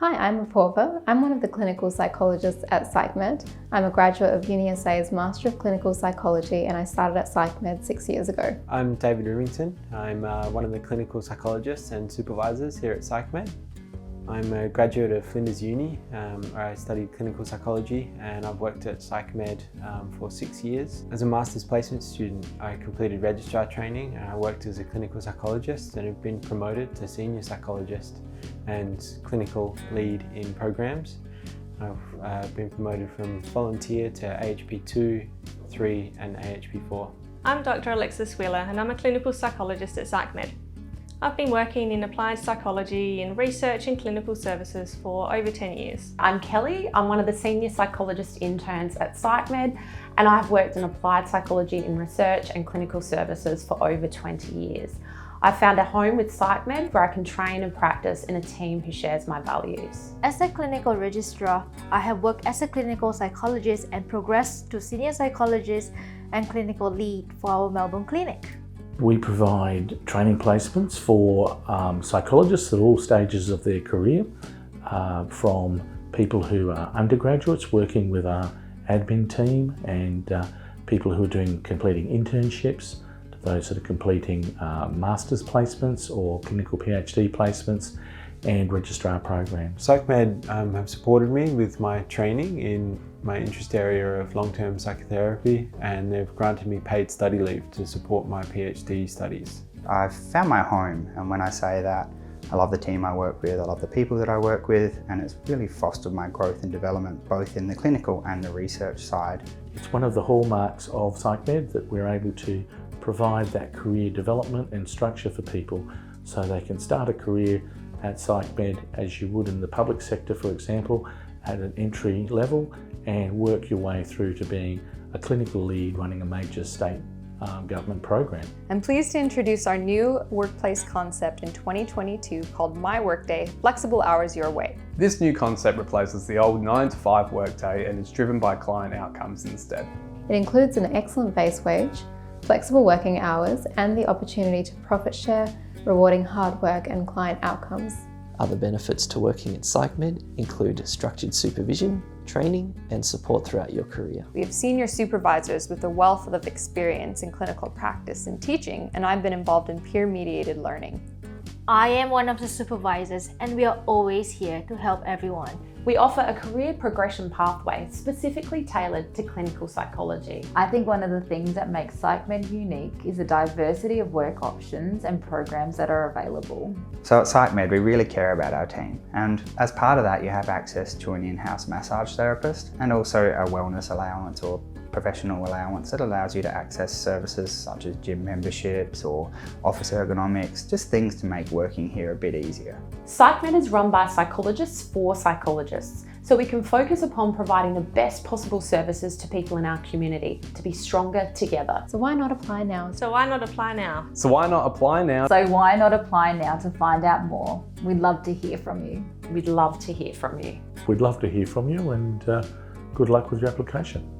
Hi, I'm Apurva. I'm one of the clinical psychologists at PsychMed. I'm a graduate of UniSA's Master of Clinical Psychology and I started at PsychMed 6 years ago. I'm David Rimington. I'm one of the clinical psychologists and supervisors here at PsychMed. I'm a graduate of Flinders Uni, where I studied clinical psychology, and I've worked at PsychMed for 6 years. As a master's placement student, I completed registrar training and I worked as a clinical psychologist and have been promoted to senior psychologist and clinical lead in programs. I've been promoted from volunteer to AHP 2, 3 and AHP 4. I'm Dr. Alexis Wheeler and I'm a clinical psychologist at PsychMed. I've been working in applied psychology and research and clinical services for over 10 years. I'm Kelly. I'm one of the senior psychologist interns at PsychMed and I've worked in applied psychology in research and clinical services for over 20 years. I found a home with PsychMed where I can train and practice in a team who shares my values. As a clinical registrar, I have worked as a clinical psychologist and progressed to senior psychologist and clinical lead for our Melbourne clinic. We provide training placements for psychologists at all stages of their career, from people who are undergraduates working with our admin team and people who are completing internships, to those that are completing master's placements or clinical PhD placements and registrar programs. PsychMed have supported me with my training in my interest area of long-term psychotherapy, and they've granted me paid study leave to support my PhD studies. I've found my home, and when I say that, I love the team I work with, I love the people that I work with, and it's really fostered my growth and development both in the clinical and the research side. It's one of the hallmarks of PsychMed that we're able to provide that career development and structure for people so they can start a career at PsychMed as you would in the public sector, for example, at an entry level, and work your way through to being a clinical lead running a major state government program. I'm pleased to introduce our new workplace concept in 2022 called My Workday, Flexible Hours Your Way. This new concept replaces the old 9 to 5 workday and is driven by client outcomes instead. It includes an excellent base wage, flexible working hours, and the opportunity to profit share, rewarding hard work and client outcomes. Other benefits to working at PsychMed include structured supervision, training and support throughout your career. We have senior supervisors with a wealth of experience in clinical practice and teaching, and I've been involved in peer-mediated learning. I am one of the supervisors and we are always here to help everyone. We offer a career progression pathway specifically tailored to clinical psychology. I think one of the things that makes PsychMed unique is the diversity of work options and programs that are available. So at PsychMed, we really care about our team, and as part of that you have access to an in-house massage therapist and also a wellness allowance or professional allowance that allows you to access services such as gym memberships or office ergonomics, just things to make working here a bit easier. PsychMed is run by psychologists for psychologists, so we can focus upon providing the best possible services to people in our community to be stronger together. So why not apply now? So why not apply now? So why not apply now? So why not apply now to find out more? We'd love to hear from you. We'd love to hear from you. We'd love to hear from you, and good luck with your application.